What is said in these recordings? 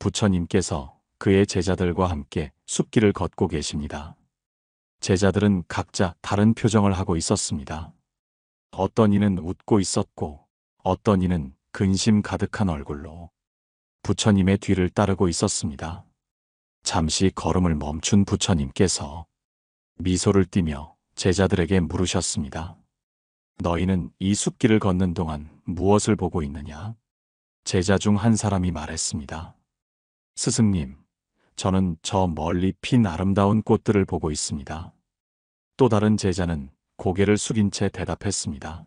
부처님께서 그의 제자들과 함께 숲길을 걷고 계십니다. 제자들은 각자 다른 표정을 하고 있었습니다. 어떤 이는 웃고 있었고 어떤 이는 근심 가득한 얼굴로 부처님의 뒤를 따르고 있었습니다. 잠시 걸음을 멈춘 부처님께서 미소를 띠며 제자들에게 물으셨습니다. 너희는 이 숲길을 걷는 동안 무엇을 보고 있느냐? 제자 중 한 사람이 말했습니다. 스승님, 저는 저 멀리 핀 아름다운 꽃들을 보고 있습니다. 또 다른 제자는 고개를 숙인 채 대답했습니다.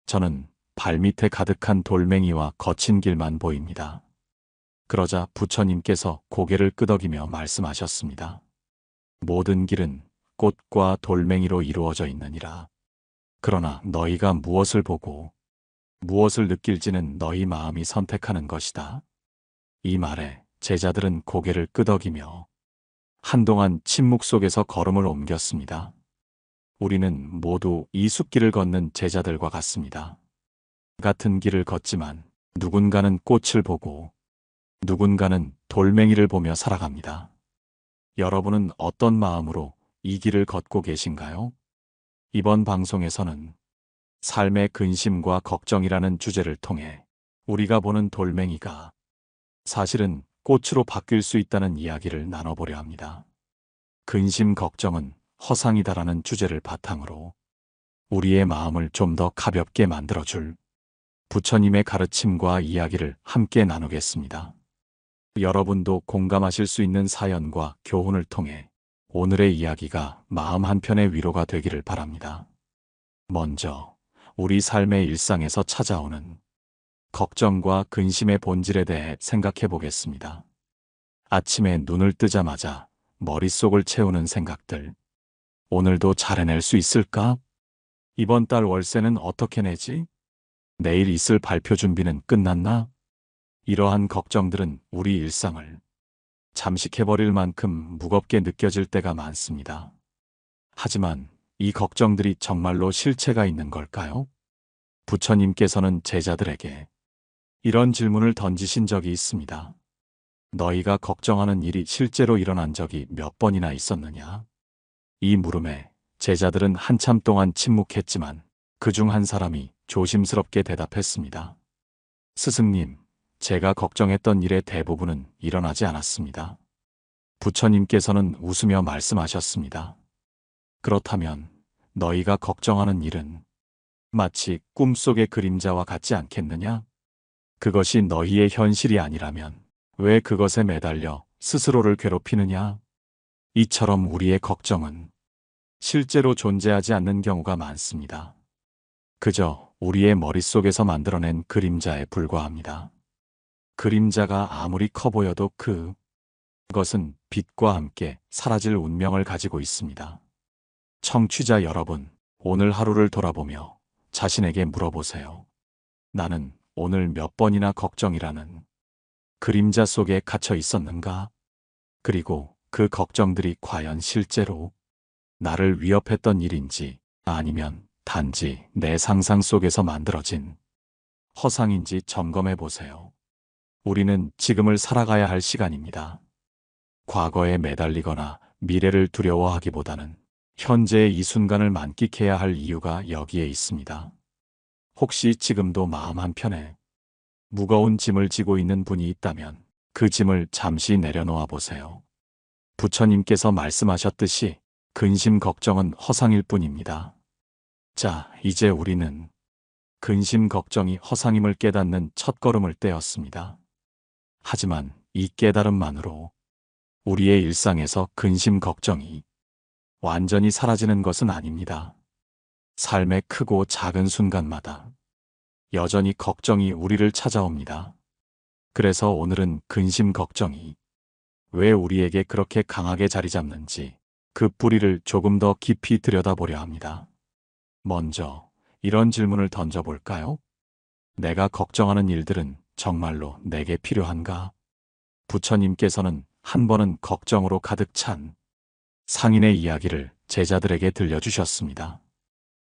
저는 발밑에 가득한 돌멩이와 거친 길만 보입니다. 그러자 부처님께서 고개를 끄덕이며 말씀하셨습니다. 모든 길은 꽃과 돌멩이로 이루어져 있느니라. 그러나 너희가 무엇을 보고 무엇을 느낄지는 너희 마음이 선택하는 것이다. 이 말에 제자들은 고개를 끄덕이며 한동안 침묵 속에서 걸음을 옮겼습니다. 우리는 모두 이 숲길을 걷는 제자들과 같습니다. 같은 길을 걷지만 누군가는 꽃을 보고 누군가는 돌멩이를 보며 살아갑니다. 여러분은 어떤 마음으로 이 길을 걷고 계신가요? 이번 방송에서는 삶의 근심과 걱정이라는 주제를 통해 우리가 보는 돌멩이가 사실은 꽃으로 바뀔 수 있다는 이야기를 나눠보려 합니다. 근심 걱정은 허상이다라는 주제를 바탕으로 우리의 마음을 좀 더 가볍게 만들어줄 부처님의 가르침과 이야기를 함께 나누겠습니다. 여러분도 공감하실 수 있는 사연과 교훈을 통해 오늘의 이야기가 마음 한편의 위로가 되기를 바랍니다. 먼저 우리 삶의 일상에서 찾아오는 걱정과 근심의 본질에 대해 생각해 보겠습니다. 아침에 눈을 뜨자마자 머릿속을 채우는 생각들. 오늘도 잘 해낼 수 있을까? 이번 달 월세는 어떻게 내지? 내일 있을 발표 준비는 끝났나? 이러한 걱정들은 우리 일상을 잠식해버릴 만큼 무겁게 느껴질 때가 많습니다. 하지만 이 걱정들이 정말로 실체가 있는 걸까요? 부처님께서는 제자들에게 이런 질문을 던지신 적이 있습니다. 너희가 걱정하는 일이 실제로 일어난 적이 몇 번이나 있었느냐? 이 물음에 제자들은 한참 동안 침묵했지만 그중 한 사람이 조심스럽게 대답했습니다. 스승님, 제가 걱정했던 일의 대부분은 일어나지 않았습니다. 부처님께서는 웃으며 말씀하셨습니다. 그렇다면 너희가 걱정하는 일은 마치 꿈속의 그림자와 같지 않겠느냐? 그것이 너희의 현실이 아니라면 왜 그것에 매달려 스스로를 괴롭히느냐? 이처럼 우리의 걱정은 실제로 존재하지 않는 경우가 많습니다. 그저 우리의 머릿속에서 만들어낸 그림자에 불과합니다. 그림자가 아무리 커 보여도 그것은 빛과 함께 사라질 운명을 가지고 있습니다. 청취자 여러분, 오늘 하루를 돌아보며 자신에게 물어보세요. 나는 오늘 몇 번이나 걱정이라는 그림자 속에 갇혀 있었는가? 그리고 그 걱정들이 과연 실제로 나를 위협했던 일인지 아니면 단지 내 상상 속에서 만들어진 허상인지 점검해 보세요. 우리는 지금을 살아가야 할 시간입니다. 과거에 매달리거나 미래를 두려워하기보다는 현재의 이 순간을 만끽해야 할 이유가 여기에 있습니다. 혹시 지금도 마음 한편에 무거운 짐을 지고 있는 분이 있다면 그 짐을 잠시 내려놓아 보세요. 부처님께서 말씀하셨듯이 근심 걱정은 허상일 뿐입니다. 자, 이제 우리는 근심 걱정이 허상임을 깨닫는 첫걸음을 떼었습니다. 하지만 이 깨달음만으로 우리의 일상에서 근심 걱정이 완전히 사라지는 것은 아닙니다. 삶의 크고 작은 순간마다 여전히 걱정이 우리를 찾아옵니다. 그래서 오늘은 근심 걱정이 왜 우리에게 그렇게 강하게 자리 잡는지 그 뿌리를 조금 더 깊이 들여다보려 합니다. 먼저 이런 질문을 던져볼까요? 내가 걱정하는 일들은 정말로 내게 필요한가? 부처님께서는 한 번은 걱정으로 가득 찬 상인의 이야기를 제자들에게 들려주셨습니다.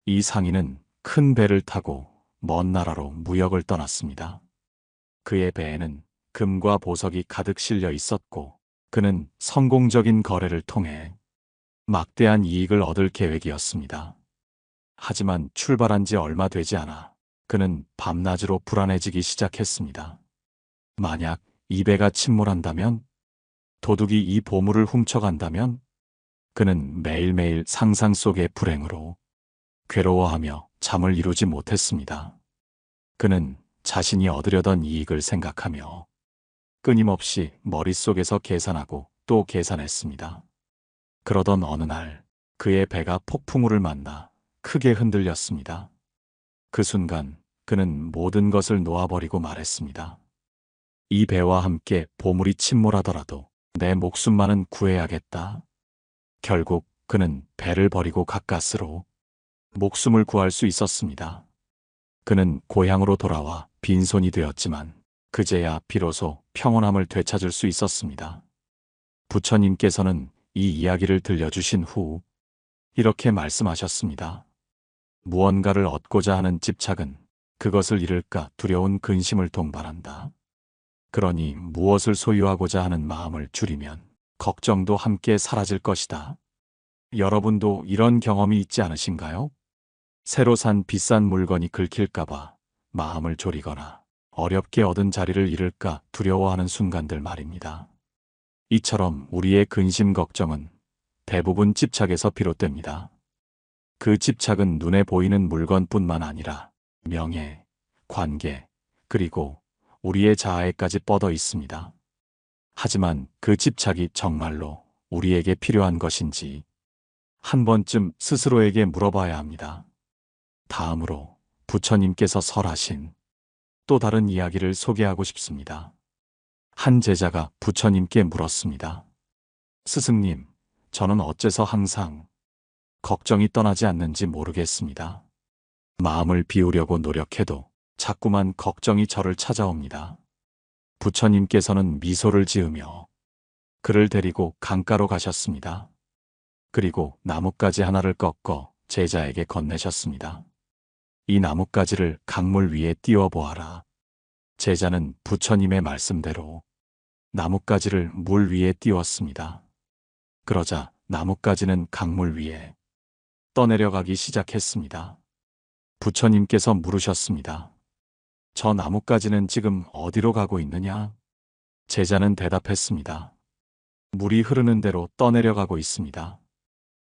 이 상인은 큰 배를 타고 먼 나라로 무역을 떠났습니다. 그의 배에는 금과 보석이 가득 실려 있었고 그는 성공적인 거래를 통해 막대한 이익을 얻을 계획이었습니다. 하지만 출발한 지 얼마 되지 않아 그는 밤낮으로 불안해지기 시작했습니다. 만약 이 배가 침몰한다면, 도둑이 이 보물을 훔쳐간다면, 그는 매일매일 상상 속의 불행으로 괴로워하며 잠을 이루지 못했습니다. 그는 자신이 얻으려던 이익을 생각하며 끊임없이 머릿속에서 계산하고 또 계산했습니다. 그러던 어느 날 그의 배가 폭풍우를 만나 크게 흔들렸습니다. 그 순간 그는 모든 것을 놓아버리고 말했습니다. 이 배와 함께 보물이 침몰하더라도 내 목숨만은 구해야겠다. 결국 그는 배를 버리고 가까스로 목숨을 구할 수 있었습니다. 그는 고향으로 돌아와 빈손이 되었지만 그제야 비로소 평온함을 되찾을 수 있었습니다. 부처님께서는 이 이야기를 들려주신 후 이렇게 말씀하셨습니다. 무언가를 얻고자 하는 집착은 그것을 잃을까 두려운 근심을 동반한다. 그러니 무엇을 소유하고자 하는 마음을 줄이면 걱정도 함께 사라질 것이다. 여러분도 이런 경험이 있지 않으신가요? 새로 산 비싼 물건이 긁힐까봐 마음을 졸이거나 어렵게 얻은 자리를 잃을까 두려워하는 순간들 말입니다. 이처럼 우리의 근심 걱정은 대부분 집착에서 비롯됩니다. 그 집착은 눈에 보이는 물건뿐만 아니라 명예, 관계, 그리고 우리의 자아에까지 뻗어 있습니다. 하지만 그 집착이 정말로 우리에게 필요한 것인지 한 번쯤 스스로에게 물어봐야 합니다. 다음으로 부처님께서 설하신 또 다른 이야기를 소개하고 싶습니다. 한 제자가 부처님께 물었습니다. 스승님, 저는 어째서 항상 걱정이 떠나지 않는지 모르겠습니다. 마음을 비우려고 노력해도 자꾸만 걱정이 저를 찾아옵니다. 부처님께서는 미소를 지으며 그를 데리고 강가로 가셨습니다. 그리고 나뭇가지 하나를 꺾어 제자에게 건네셨습니다. 이 나뭇가지를 강물 위에 띄워 보아라. 제자는 부처님의 말씀대로 나뭇가지를 물 위에 띄웠습니다. 그러자 나뭇가지는 강물 위에 떠내려가기 시작했습니다. 부처님께서 물으셨습니다. 저 나뭇가지는 지금 어디로 가고 있느냐? 제자는 대답했습니다. 물이 흐르는 대로 떠내려가고 있습니다.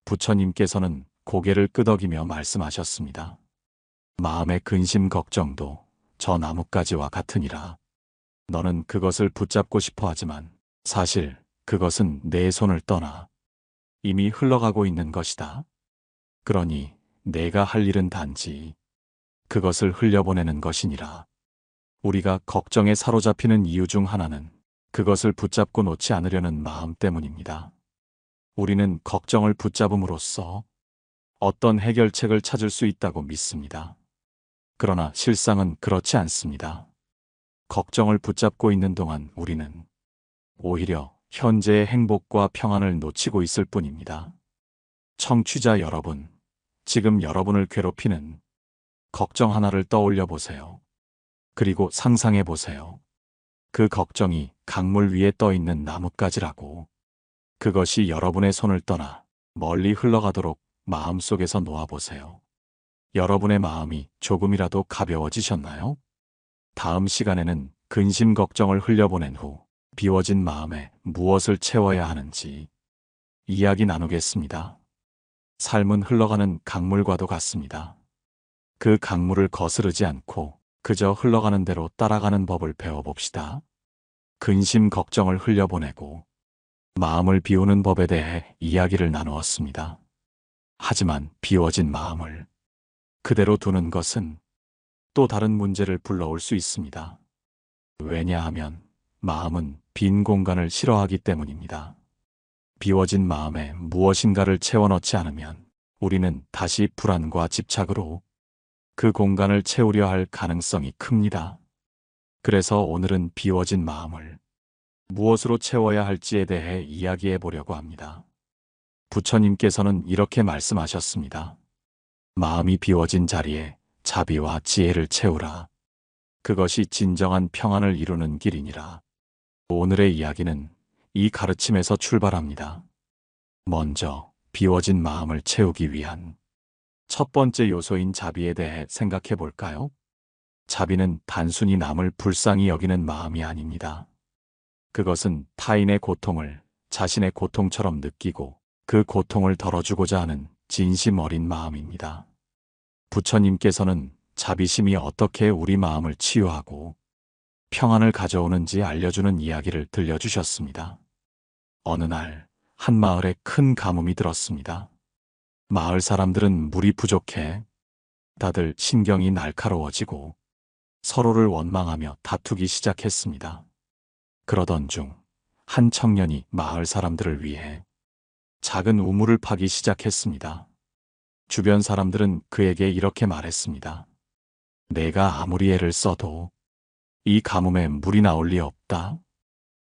부처님께서는 고개를 끄덕이며 말씀하셨습니다. 마음의 근심 걱정도 저 나뭇가지와 같으니라. 너는 그것을 붙잡고 싶어 하지만 사실 그것은 내 손을 떠나 이미 흘러가고 있는 것이다. 그러니 내가 할 일은 단지 그것을 흘려보내는 것이니라. 우리가 걱정에 사로잡히는 이유 중 하나는 그것을 붙잡고 놓지 않으려는 마음 때문입니다. 우리는 걱정을 붙잡음으로써 어떤 해결책을 찾을 수 있다고 믿습니다. 그러나 실상은 그렇지 않습니다. 걱정을 붙잡고 있는 동안 우리는 오히려 현재의 행복과 평안을 놓치고 있을 뿐입니다. 청취자 여러분, 지금 여러분을 괴롭히는 걱정 하나를 떠올려 보세요. 그리고 상상해 보세요. 그 걱정이 강물 위에 떠 있는 나뭇가지라고. 그것이 여러분의 손을 떠나 멀리 흘러가도록 마음속에서 놓아보세요. 여러분의 마음이 조금이라도 가벼워지셨나요? 다음 시간에는 근심 걱정을 흘려보낸 후 비워진 마음에 무엇을 채워야 하는지 이야기 나누겠습니다. 삶은 흘러가는 강물과도 같습니다. 그 강물을 거스르지 않고 그저 흘러가는 대로 따라가는 법을 배워봅시다. 근심 걱정을 흘려보내고 마음을 비우는 법에 대해 이야기를 나누었습니다. 하지만 비워진 마음을 그대로 두는 것은 또 다른 문제를 불러올 수 있습니다. 왜냐하면 마음은 빈 공간을 싫어하기 때문입니다. 비워진 마음에 무엇인가를 채워넣지 않으면 우리는 다시 불안과 집착으로 그 공간을 채우려 할 가능성이 큽니다. 그래서 오늘은 비워진 마음을 무엇으로 채워야 할지에 대해 이야기해 보려고 합니다. 부처님께서는 이렇게 말씀하셨습니다. 마음이 비워진 자리에 자비와 지혜를 채우라. 그것이 진정한 평안을 이루는 길이니라. 오늘의 이야기는 이 가르침에서 출발합니다. 먼저 비워진 마음을 채우기 위한 첫 번째 요소인 자비에 대해 생각해 볼까요? 자비는 단순히 남을 불쌍히 여기는 마음이 아닙니다. 그것은 타인의 고통을 자신의 고통처럼 느끼고 그 고통을 덜어주고자 하는 진심 어린 마음입니다. 부처님께서는 자비심이 어떻게 우리 마음을 치유하고 평안을 가져오는지 알려주는 이야기를 들려주셨습니다. 어느 날 한 마을에 큰 가뭄이 들었습니다. 마을 사람들은 물이 부족해 다들 신경이 날카로워지고 서로를 원망하며 다투기 시작했습니다. 그러던 중 한 청년이 마을 사람들을 위해 작은 우물을 파기 시작했습니다. 주변 사람들은 그에게 이렇게 말했습니다. 내가 아무리 애를 써도 이 가뭄에 물이 나올 리 없다.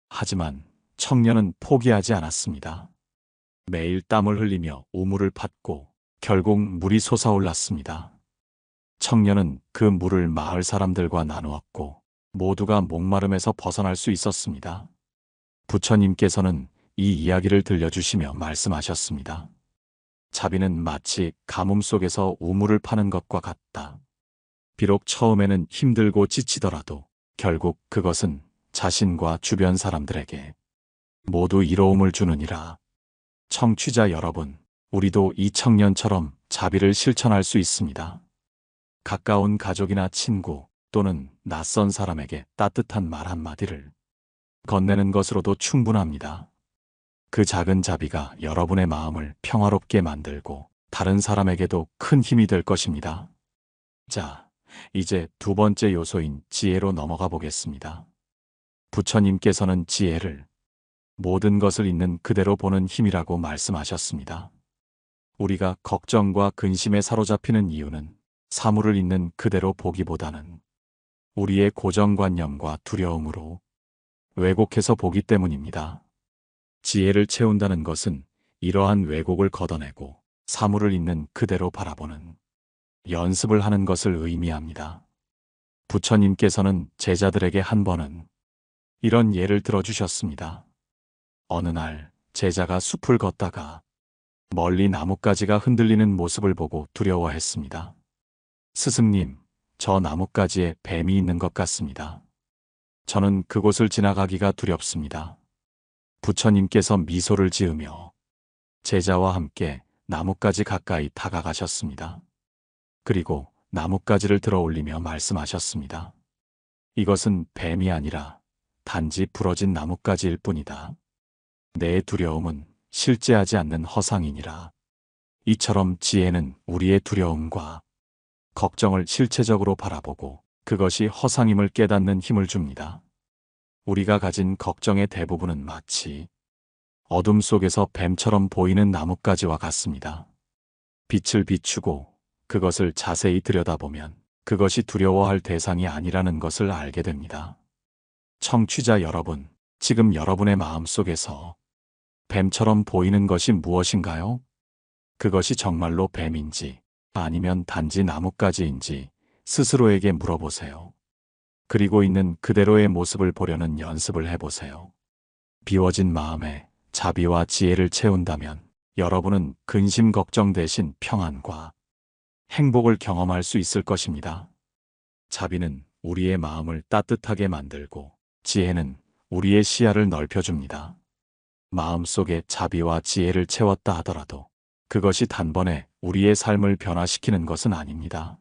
하지만 청년은 포기하지 않았습니다. 매일 땀을 흘리며 우물을 팠고 결국 물이 솟아올랐습니다. 청년은 그 물을 마을 사람들과 나누었고 모두가 목마름에서 벗어날 수 있었습니다. 부처님께서는 이 이야기를 들려주시며 말씀하셨습니다. 자비는 마치 가뭄 속에서 우물을 파는 것과 같다. 비록 처음에는 힘들고 지치더라도 결국 그것은 자신과 주변 사람들에게 모두 이로움을 주느니라. 청취자 여러분, 우리도 이 청년처럼 자비를 실천할 수 있습니다. 가까운 가족이나 친구 또는 낯선 사람에게 따뜻한 말 한마디를 건네는 것으로도 충분합니다. 그 작은 자비가 여러분의 마음을 평화롭게 만들고 다른 사람에게도 큰 힘이 될 것입니다. 자, 이제 두 번째 요소인 지혜로 넘어가 보겠습니다. 부처님께서는 지혜를 모든 것을 있는 그대로 보는 힘이라고 말씀하셨습니다. 우리가 걱정과 근심에 사로잡히는 이유는 사물을 있는 그대로 보기보다는 우리의 고정관념과 두려움으로 왜곡해서 보기 때문입니다. 지혜를 채운다는 것은 이러한 왜곡을 걷어내고 사물을 있는 그대로 바라보는 연습을 하는 것을 의미합니다. 부처님께서는 제자들에게 한 번은 이런 예를 들어주셨습니다. 어느 날 제자가 숲을 걷다가 멀리 나뭇가지가 흔들리는 모습을 보고 두려워했습니다. 스승님, 저 나뭇가지에 뱀이 있는 것 같습니다. 저는 그곳을 지나가기가 두렵습니다. 부처님께서 미소를 지으며 제자와 함께 나뭇가지 가까이 다가가셨습니다. 그리고 나뭇가지를 들어 올리며 말씀하셨습니다. 이것은 뱀이 아니라 단지 부러진 나뭇가지일 뿐이다. 내 두려움은 실제하지 않는 허상이니라. 이처럼 지혜는 우리의 두려움과 걱정을 실체적으로 바라보고 그것이 허상임을 깨닫는 힘을 줍니다. 우리가 가진 걱정의 대부분은 마치 어둠 속에서 뱀처럼 보이는 나뭇가지와 같습니다. 빛을 비추고 그것을 자세히 들여다보면 그것이 두려워할 대상이 아니라는 것을 알게 됩니다. 청취자 여러분, 지금 여러분의 마음 속에서 뱀처럼 보이는 것이 무엇인가요? 그것이 정말로 뱀인지 아니면 단지 나뭇가지인지 스스로에게 물어보세요. 그리고 있는 그대로의 모습을 보려는 연습을 해보세요. 비워진 마음에 자비와 지혜를 채운다면 여러분은 근심 걱정 대신 평안과 행복을 경험할 수 있을 것입니다. 자비는 우리의 마음을 따뜻하게 만들고 지혜는 우리의 시야를 넓혀줍니다. 마음속에 자비와 지혜를 채웠다 하더라도 그것이 단번에 우리의 삶을 변화시키는 것은 아닙니다.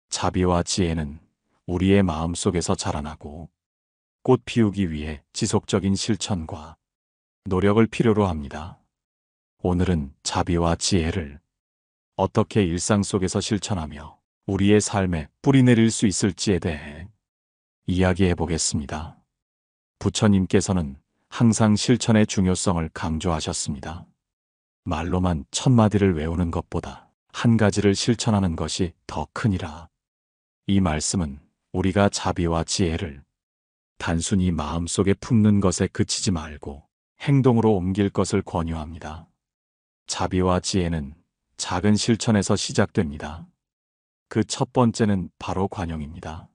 자비와 지혜는 우리의 마음속에서 자라나고 꽃 피우기 위해 지속적인 실천과 노력을 필요로 합니다. 오늘은 자비와 지혜를 어떻게 일상 속에서 실천하며 우리의 삶에 뿌리내릴 수 있을지에 대해 이야기해 보겠습니다. 부처님께서는 항상 실천의 중요성을 강조하셨습니다. 말로만 1000마디를 외우는 것보다 한 가지를 실천하는 것이 더 크니라. 이 말씀은 우리가 자비와 지혜를 단순히 마음속에 품는 것에 그치지 말고 행동으로 옮길 것을 권유합니다. 자비와 지혜는 작은 실천에서 시작됩니다. 그 첫 번째는 바로 관용입니다.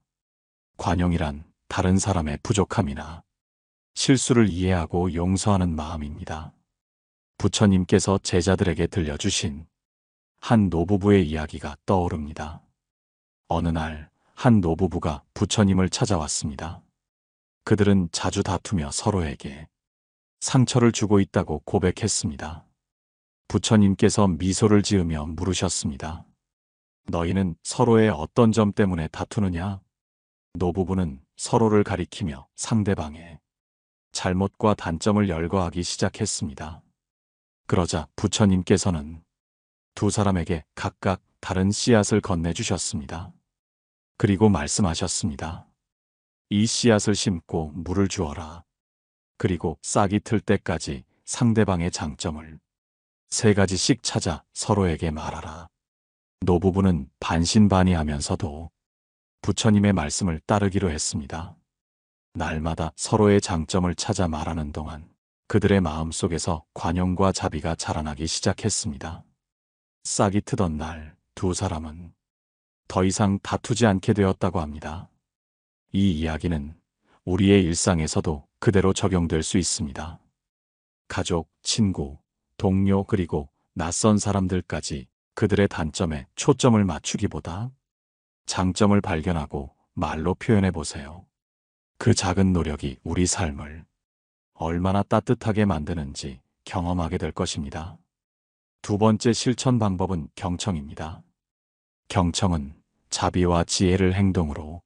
관용이란 다른 사람의 부족함이나 실수를 이해하고 용서하는 마음입니다. 부처님께서 제자들에게 들려주신 한 노부부의 이야기가 떠오릅니다. 어느 날 한 노부부가 부처님을 찾아왔습니다. 그들은 자주 다투며 서로에게 상처를 주고 있다고 고백했습니다. 부처님께서 미소를 지으며 물으셨습니다. 너희는 서로의 어떤 점 때문에 다투느냐? 노부부는 서로를 가리키며 상대방의 잘못과 단점을 열거하기 시작했습니다. 그러자 부처님께서는 두 사람에게 각각 다른 씨앗을 건네주셨습니다. 그리고 말씀하셨습니다. 이 씨앗을 심고 물을 주어라. 그리고 싹이 틀 때까지 상대방의 장점을 3가지씩 찾아 서로에게 말하라. 노부부는 반신반의하면서도 부처님의 말씀을 따르기로 했습니다. 날마다 서로의 장점을 찾아 말하는 동안 그들의 마음속에서 관용과 자비가 자라나기 시작했습니다. 싹이 트던 날 두 사람은 더 이상 다투지 않게 되었다고 합니다. 이 이야기는 우리의 일상에서도 그대로 적용될 수 있습니다. 가족, 친구, 동료 그리고 낯선 사람들까지 그들의 단점에 초점을 맞추기보다 장점을 발견하고 말로 표현해 보세요. 그 작은 노력이 우리 삶을 얼마나 따뜻하게 만드는지 경험하게 될 것입니다. 두 번째 실천 방법은 경청입니다. 경청은 자비와 지혜를 행동으로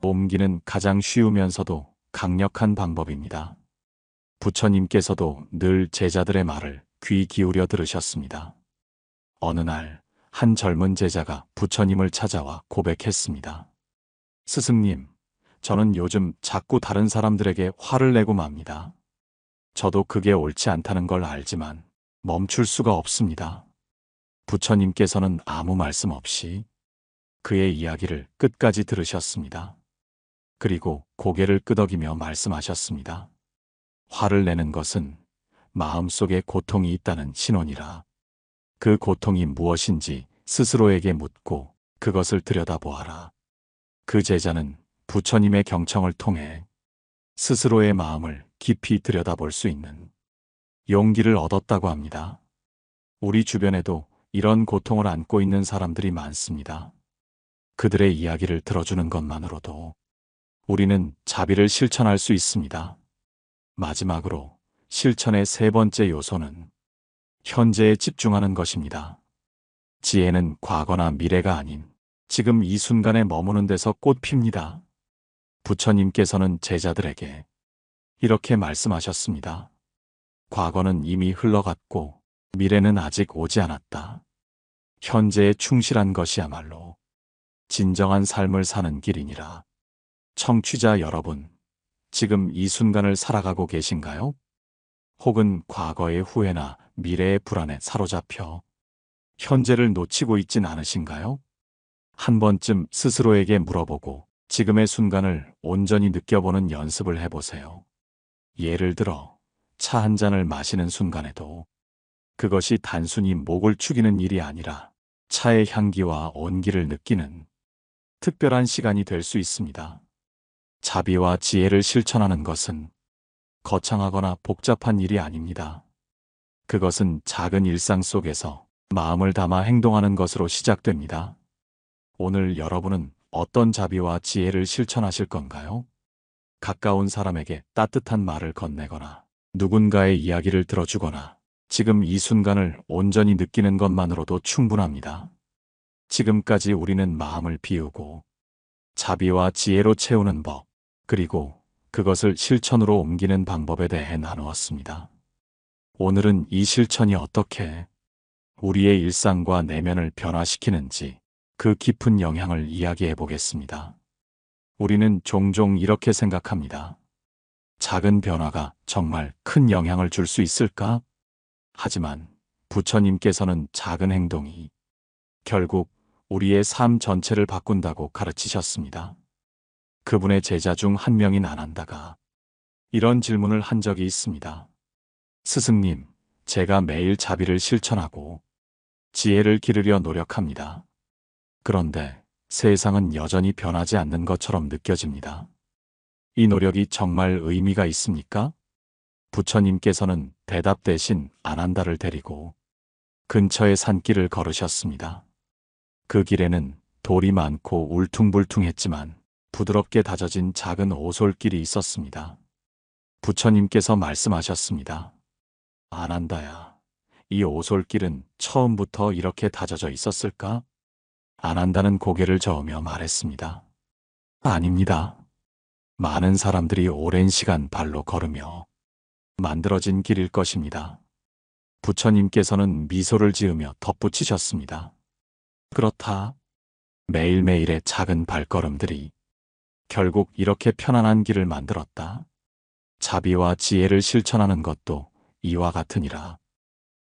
옮기는 가장 쉬우면서도 강력한 방법입니다. 부처님께서도 늘 제자들의 말을 귀 기울여 들으셨습니다. 어느 날 한 젊은 제자가 부처님을 찾아와 고백했습니다. 스승님, 저는 요즘 자꾸 다른 사람들에게 화를 내고 맙니다. 저도 그게 옳지 않다는 걸 알지만 멈출 수가 없습니다. 부처님께서는 아무 말씀 없이 그의 이야기를 끝까지 들으셨습니다. 그리고 고개를 끄덕이며 말씀하셨습니다. 화를 내는 것은 마음속에 고통이 있다는 신호니라. 그 고통이 무엇인지 스스로에게 묻고 그것을 들여다보아라. 그 제자는 부처님의 경청을 통해 스스로의 마음을 깊이 들여다볼 수 있는 용기를 얻었다고 합니다. 우리 주변에도 이런 고통을 안고 있는 사람들이 많습니다. 그들의 이야기를 들어주는 것만으로도 우리는 자비를 실천할 수 있습니다. 마지막으로 실천의 3번째 요소는 현재에 집중하는 것입니다. 지혜는 과거나 미래가 아닌 지금 이 순간에 머무는 데서 꽃 핍니다. 부처님께서는 제자들에게 이렇게 말씀하셨습니다. 과거는 이미 흘러갔고 미래는 아직 오지 않았다. 현재에 충실한 것이야말로 진정한 삶을 사는 길이니라. 청취자 여러분, 지금 이 순간을 살아가고 계신가요? 혹은 과거의 후회나 미래의 불안에 사로잡혀 현재를 놓치고 있진 않으신가요? 한 번쯤 스스로에게 물어보고 지금의 순간을 온전히 느껴보는 연습을 해보세요. 예를 들어 차 한 잔을 마시는 순간에도 그것이 단순히 목을 축이는 일이 아니라 차의 향기와 온기를 느끼는 특별한 시간이 될 수 있습니다. 자비와 지혜를 실천하는 것은 거창하거나 복잡한 일이 아닙니다. 그것은 작은 일상 속에서 마음을 담아 행동하는 것으로 시작됩니다. 오늘 여러분은 어떤 자비와 지혜를 실천하실 건가요? 가까운 사람에게 따뜻한 말을 건네거나 누군가의 이야기를 들어주거나 지금 이 순간을 온전히 느끼는 것만으로도 충분합니다. 지금까지 우리는 마음을 비우고 자비와 지혜로 채우는 법, 그리고 그것을 실천으로 옮기는 방법에 대해 나누었습니다. 오늘은 이 실천이 어떻게 우리의 일상과 내면을 변화시키는지 그 깊은 영향을 이야기해 보겠습니다. 우리는 종종 이렇게 생각합니다. 작은 변화가 정말 큰 영향을 줄 수 있을까? 하지만 부처님께서는 작은 행동이 결국 우리의 삶 전체를 바꾼다고 가르치셨습니다. 그분의 제자 중 한 명인 아난다가 이런 질문을 한 적이 있습니다. 스승님, 제가 매일 자비를 실천하고 지혜를 기르려 노력합니다. 그런데 세상은 여전히 변하지 않는 것처럼 느껴집니다. 이 노력이 정말 의미가 있습니까? 부처님께서는 대답 대신 아난다를 데리고 근처의 산길을 걸으셨습니다. 그 길에는 돌이 많고 울퉁불퉁했지만 부드럽게 다져진 작은 오솔길이 있었습니다. 부처님께서 말씀하셨습니다. 아난다야, 이 오솔길은 처음부터 이렇게 다져져 있었을까? 아난다는 고개를 저으며 말했습니다. 아닙니다. 많은 사람들이 오랜 시간 발로 걸으며 만들어진 길일 것입니다. 부처님께서는 미소를 지으며 덧붙이셨습니다. 그렇다. 매일매일의 작은 발걸음들이 결국 이렇게 편안한 길을 만들었다. 자비와 지혜를 실천하는 것도 이와 같으니라.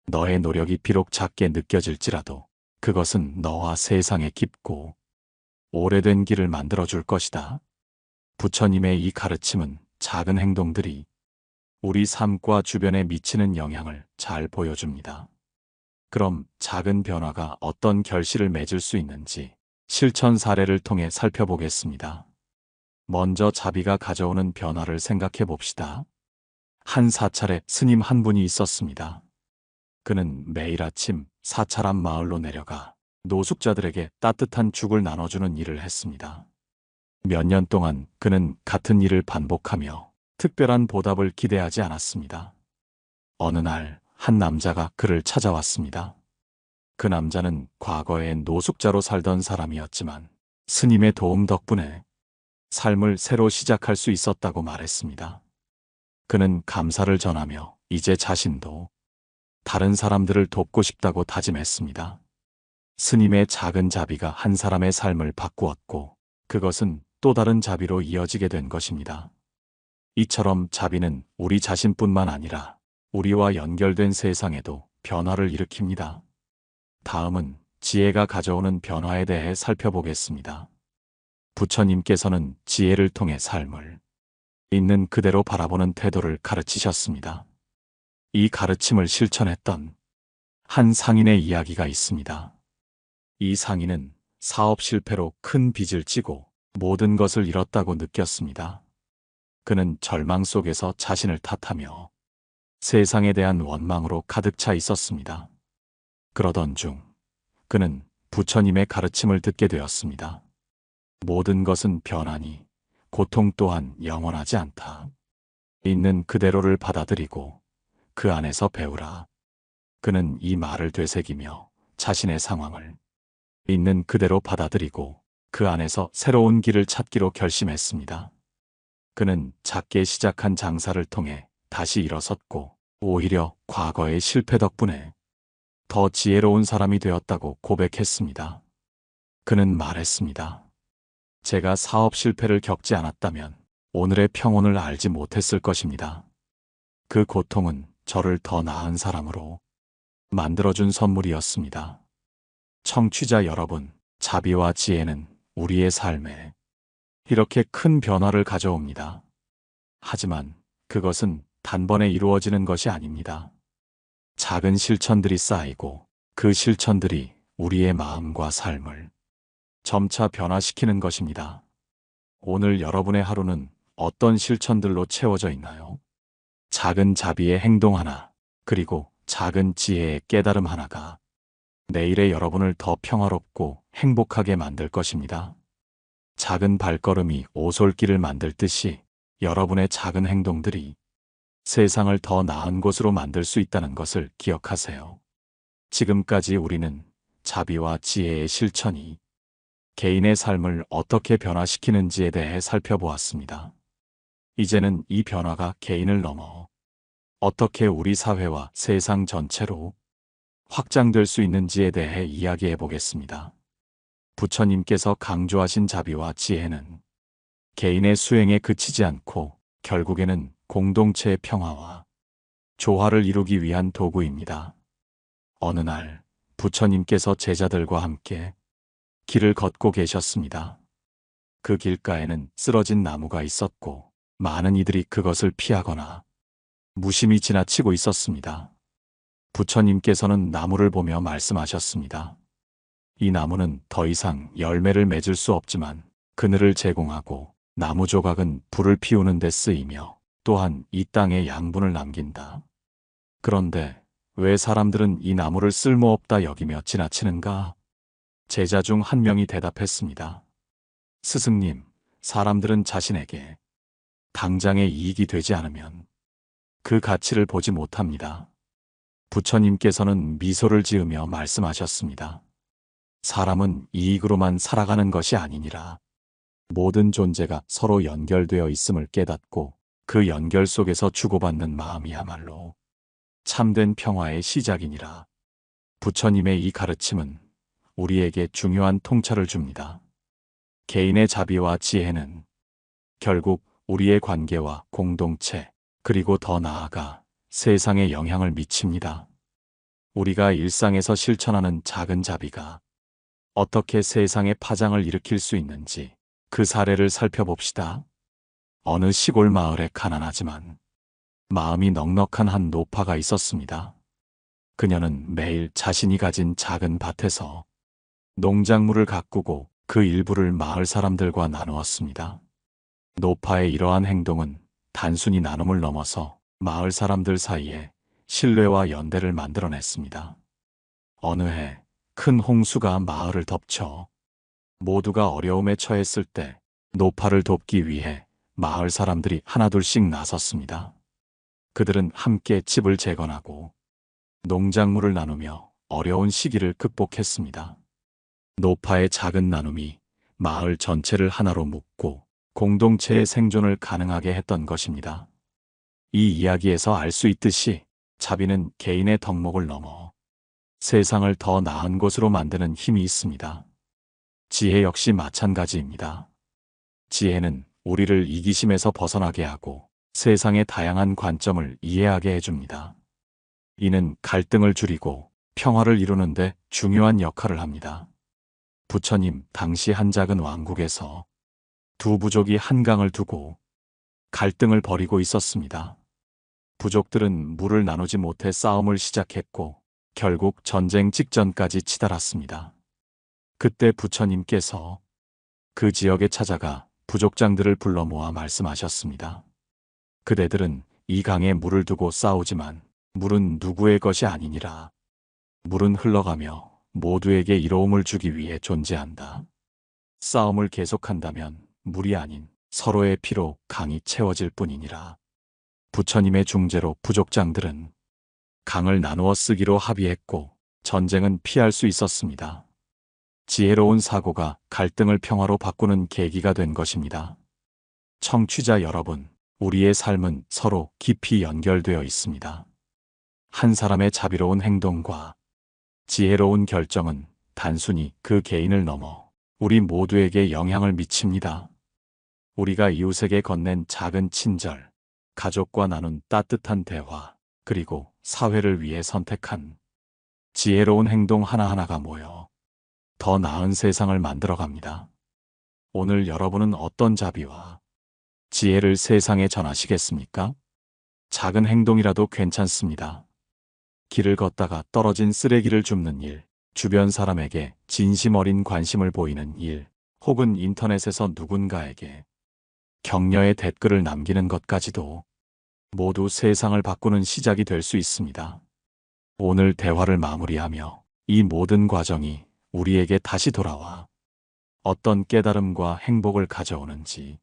너의 노력이 비록 작게 느껴질지라도 그것은 너와 세상에 깊고 오래된 길을 만들어줄 것이다. 부처님의 이 가르침은 작은 행동들이 우리 삶과 주변에 미치는 영향을 잘 보여줍니다. 그럼 작은 변화가 어떤 결실을 맺을 수 있는지 실천 사례를 통해 살펴보겠습니다. 먼저 자비가 가져오는 변화를 생각해 봅시다. 한 사찰에 스님 한 분이 있었습니다. 그는 매일 아침 사찰 앞 마을로 내려가 노숙자들에게 따뜻한 죽을 나눠주는 일을 했습니다. 몇 년 동안 그는 같은 일을 반복하며 특별한 보답을 기대하지 않았습니다. 어느 날 한 남자가 그를 찾아왔습니다. 그 남자는 과거에 노숙자로 살던 사람이었지만 스님의 도움 덕분에 삶을 새로 시작할 수 있었다고 말했습니다. 그는 감사를 전하며 이제 자신도 다른 사람들을 돕고 싶다고 다짐했습니다. 스님의 작은 자비가 한 사람의 삶을 바꾸었고 그것은 또 다른 자비로 이어지게 된 것입니다. 이처럼 자비는 우리 자신뿐만 아니라 우리와 연결된 세상에도 변화를 일으킵니다. 다음은 지혜가 가져오는 변화에 대해 살펴보겠습니다. 부처님께서는 지혜를 통해 삶을 있는 그대로 바라보는 태도를 가르치셨습니다. 이 가르침을 실천했던 한 상인의 이야기가 있습니다. 이 상인은 사업 실패로 큰 빚을 지고 모든 것을 잃었다고 느꼈습니다. 그는 절망 속에서 자신을 탓하며 세상에 대한 원망으로 가득 차 있었습니다. 그러던 중 그는 부처님의 가르침을 듣게 되었습니다. 모든 것은 변하니 고통 또한 영원하지 않다. 있는 그대로를 받아들이고 그 안에서 배우라. 그는 이 말을 되새기며 자신의 상황을 있는 그대로 받아들이고 그 안에서 새로운 길을 찾기로 결심했습니다. 그는 작게 시작한 장사를 통해 다시 일어섰고 오히려 과거의 실패 덕분에 더 지혜로운 사람이 되었다고 고백했습니다. 그는 말했습니다. 제가 사업 실패를 겪지 않았다면 오늘의 평온을 알지 못했을 것입니다. 그 고통은 저를 더 나은 사람으로 만들어준 선물이었습니다. 청취자 여러분, 자비와 지혜는 우리의 삶에 이렇게 큰 변화를 가져옵니다. 하지만 그것은 단번에 이루어지는 것이 아닙니다. 작은 실천들이 쌓이고 그 실천들이 우리의 마음과 삶을 점차 변화시키는 것입니다. 오늘 여러분의 하루는 어떤 실천들로 채워져 있나요? 작은 자비의 행동 하나, 그리고 작은 지혜의 깨달음 하나가 내일의 여러분을 더 평화롭고 행복하게 만들 것입니다. 작은 발걸음이 오솔길을 만들 듯이 여러분의 작은 행동들이 세상을 더 나은 곳으로 만들 수 있다는 것을 기억하세요. 지금까지 우리는 자비와 지혜의 실천이 개인의 삶을 어떻게 변화시키는지에 대해 살펴보았습니다. 이제는 이 변화가 개인을 넘어 어떻게 우리 사회와 세상 전체로 확장될 수 있는지에 대해 이야기해 보겠습니다. 부처님께서 강조하신 자비와 지혜는 개인의 수행에 그치지 않고 결국에는 공동체의 평화와 조화를 이루기 위한 도구입니다. 어느 날 부처님께서 제자들과 함께 길을 걷고 계셨습니다. 그 길가에는 쓰러진 나무가 있었고 많은 이들이 그것을 피하거나 무심히 지나치고 있었습니다. 부처님께서는 나무를 보며 말씀하셨습니다. 이 나무는 더 이상 열매를 맺을 수 없지만 그늘을 제공하고 나무 조각은 불을 피우는 데 쓰이며 또한 이 땅에 양분을 남긴다. 그런데 왜 사람들은 이 나무를 쓸모없다 여기며 지나치는가? 제자 중 한 명이 대답했습니다. 스승님, 사람들은 자신에게 당장의 이익이 되지 않으면 그 가치를 보지 못합니다. 부처님께서는 미소를 지으며 말씀하셨습니다. 사람은 이익으로만 살아가는 것이 아니니라. 모든 존재가 서로 연결되어 있음을 깨닫고 그 연결 속에서 주고받는 마음이야말로 참된 평화의 시작이니라. 부처님의 이 가르침은 우리에게 중요한 통찰을 줍니다. 개인의 자비와 지혜는 결국 우리의 관계와 공동체, 그리고 더 나아가 세상에 영향을 미칩니다. 우리가 일상에서 실천하는 작은 자비가 어떻게 세상에 파장을 일으킬 수 있는지 그 사례를 살펴봅시다. 어느 시골 마을에 가난하지만 마음이 넉넉한 한 노파가 있었습니다. 그녀는 매일 자신이 가진 작은 밭에서 농작물을 가꾸고 그 일부를 마을 사람들과 나누었습니다. 노파의 이러한 행동은 단순히 나눔을 넘어서 마을 사람들 사이에 신뢰와 연대를 만들어냈습니다. 어느 해 큰 홍수가 마을을 덮쳐 모두가 어려움에 처했을 때 노파를 돕기 위해 마을 사람들이 하나둘씩 나섰습니다. 그들은 함께 집을 재건하고 농작물을 나누며 어려운 시기를 극복했습니다. 노파의 작은 나눔이 마을 전체를 하나로 묶고 공동체의 생존을 가능하게 했던 것입니다. 이 이야기에서 알 수 있듯이 자비는 개인의 덕목을 넘어 세상을 더 나은 곳으로 만드는 힘이 있습니다. 지혜 역시 마찬가지입니다. 지혜는 우리를 이기심에서 벗어나게 하고 세상의 다양한 관점을 이해하게 해줍니다. 이는 갈등을 줄이고 평화를 이루는 데 중요한 역할을 합니다. 부처님 당시 한 작은 왕국에서 두 부족이 한강을 두고 갈등을 벌이고 있었습니다. 부족들은 물을 나누지 못해 싸움을 시작했고 결국 전쟁 직전까지 치달았습니다. 그때 부처님께서 그 지역에 찾아가 부족장들을 불러 모아 말씀하셨습니다. 그대들은 이 강에 물을 두고 싸우지만 물은 누구의 것이 아니니라. 물은 흘러가며 모두에게 이로움을 주기 위해 존재한다. 싸움을 계속한다면 물이 아닌 서로의 피로 강이 채워질 뿐이니라. 부처님의 중재로 부족장들은 강을 나누어 쓰기로 합의했고 전쟁은 피할 수 있었습니다. 지혜로운 사고가 갈등을 평화로 바꾸는 계기가 된 것입니다. 청취자 여러분, 우리의 삶은 서로 깊이 연결되어 있습니다. 한 사람의 자비로운 행동과 지혜로운 결정은 단순히 그 개인을 넘어 우리 모두에게 영향을 미칩니다. 우리가 이웃에게 건넨 작은 친절, 가족과 나눈 따뜻한 대화, 그리고 사회를 위해 선택한 지혜로운 행동 하나하나가 모여 더 나은 세상을 만들어갑니다. 오늘 여러분은 어떤 자비와 지혜를 세상에 전하시겠습니까? 작은 행동이라도 괜찮습니다. 길을 걷다가 떨어진 쓰레기를 줍는 일, 주변 사람에게 진심 어린 관심을 보이는 일, 혹은 인터넷에서 누군가에게 격려의 댓글을 남기는 것까지도 모두 세상을 바꾸는 시작이 될 수 있습니다. 오늘 대화를 마무리하며 이 모든 과정이 우리에게 다시 돌아와 어떤 깨달음과 행복을 가져오는지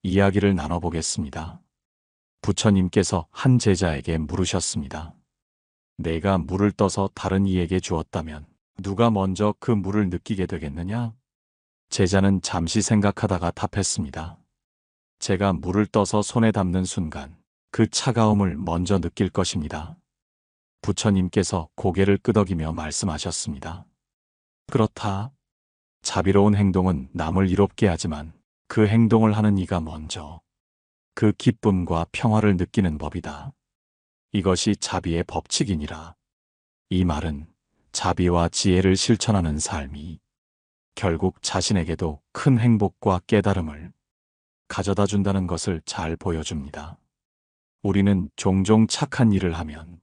이야기를 나눠보겠습니다. 부처님께서 한 제자에게 물으셨습니다. 내가 물을 떠서 다른 이에게 주었다면 누가 먼저 그 물을 느끼게 되겠느냐? 제자는 잠시 생각하다가 답했습니다. 제가 물을 떠서 손에 담는 순간 그 차가움을 먼저 느낄 것입니다. 부처님께서 고개를 끄덕이며 말씀하셨습니다. 그렇다. 자비로운 행동은 남을 이롭게 하지만 그 행동을 하는 이가 먼저 그 기쁨과 평화를 느끼는 법이다. 이것이 자비의 법칙이니라. 이 말은 자비와 지혜를 실천하는 삶이 결국 자신에게도 큰 행복과 깨달음을 가져다 준다는 것을 잘 보여줍니다. 우리는 종종 착한 일을 하면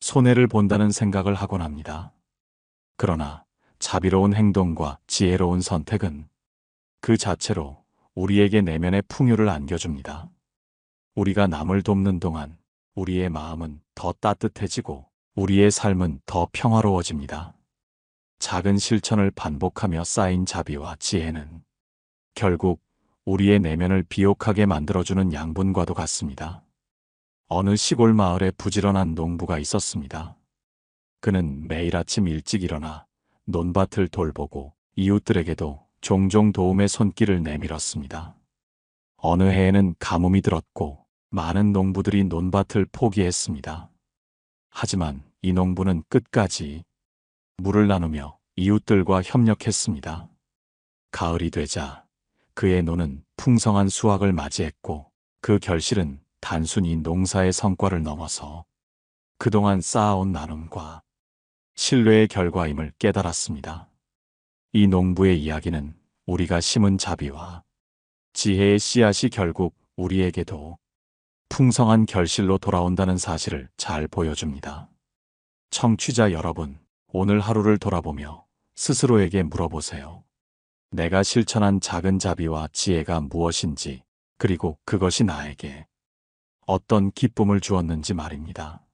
손해를 본다는 생각을 하곤 합니다. 그러나 자비로운 행동과 지혜로운 선택은 그 자체로 우리에게 내면의 풍요를 안겨줍니다. 우리가 남을 돕는 동안 우리의 마음은 더 따뜻해지고 우리의 삶은 더 평화로워집니다. 작은 실천을 반복하며 쌓인 자비와 지혜는 결국 우리의 내면을 비옥하게 만들어주는 양분과도 같습니다. 어느 시골 마을에 부지런한 농부가 있었습니다. 그는 매일 아침 일찍 일어나 논밭을 돌보고 이웃들에게도 종종 도움의 손길을 내밀었습니다. 어느 해에는 가뭄이 들었고 많은 농부들이 논밭을 포기했습니다. 하지만 이 농부는 끝까지 물을 나누며 이웃들과 협력했습니다. 가을이 되자 그의 논은 풍성한 수확을 맞이했고 그 결실은 단순히 농사의 성과를 넘어서 그동안 쌓아온 나눔과 신뢰의 결과임을 깨달았습니다. 이 농부의 이야기는 우리가 심은 자비와 지혜의 씨앗이 결국 우리에게도 풍성한 결실로 돌아온다는 사실을 잘 보여줍니다. 청취자 여러분, 오늘 하루를 돌아보며 스스로에게 물어보세요. 내가 실천한 작은 자비와 지혜가 무엇인지, 그리고 그것이 나에게 어떤 기쁨을 주었는지 말입니다.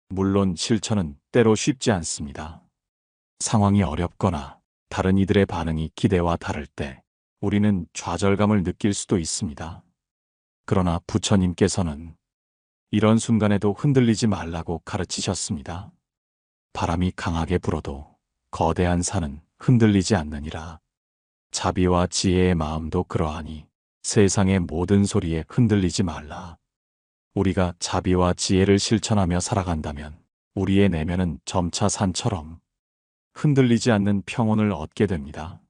물론 실천은 때로 쉽지 않습니다. 상황이 어렵거나 다른 이들의 반응이 기대와 다를 때 우리는 좌절감을 느낄 수도 있습니다. 그러나 부처님께서는 이런 순간에도 흔들리지 말라고 가르치셨습니다. 바람이 강하게 불어도 거대한 산은 흔들리지 않느니라. 자비와 지혜의 마음도 그러하니 세상의 모든 소리에 흔들리지 말라. 우리가 자비와 지혜를 실천하며 살아간다면 우리의 내면은 점차 산처럼 흔들리지 않는 평온을 얻게 됩니다.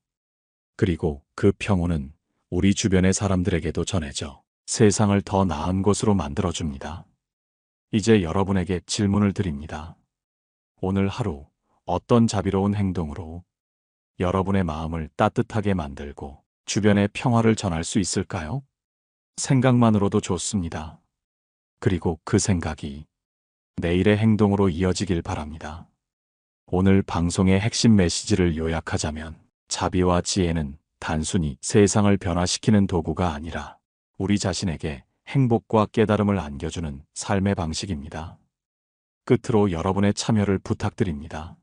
그리고 그 평온은 우리 주변의 사람들에게도 전해져 세상을 더 나은 곳으로 만들어줍니다. 이제 여러분에게 질문을 드립니다. 오늘 하루 어떤 자비로운 행동으로 여러분의 마음을 따뜻하게 만들고 주변에 평화를 전할 수 있을까요? 생각만으로도 좋습니다. 그리고 그 생각이 내일의 행동으로 이어지길 바랍니다. 오늘 방송의 핵심 메시지를 요약하자면 자비와 지혜는 단순히 세상을 변화시키는 도구가 아니라 우리 자신에게 행복과 깨달음을 안겨주는 삶의 방식입니다. 끝으로 여러분의 참여를 부탁드립니다.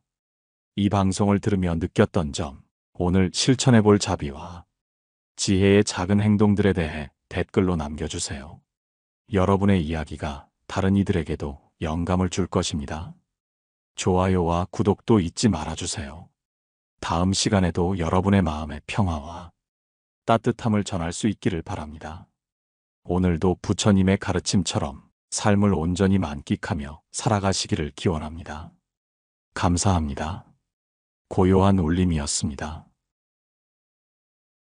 이 방송을 들으며 느꼈던 점, 오늘 실천해볼 자비와 지혜의 작은 행동들에 대해 댓글로 남겨주세요. 여러분의 이야기가 다른 이들에게도 영감을 줄 것입니다. 좋아요와 구독도 잊지 말아주세요. 다음 시간에도 여러분의 마음의 평화와 따뜻함을 전할 수 있기를 바랍니다. 오늘도 부처님의 가르침처럼 삶을 온전히 만끽하며 살아가시기를 기원합니다. 감사합니다. 고요한 울림이었습니다.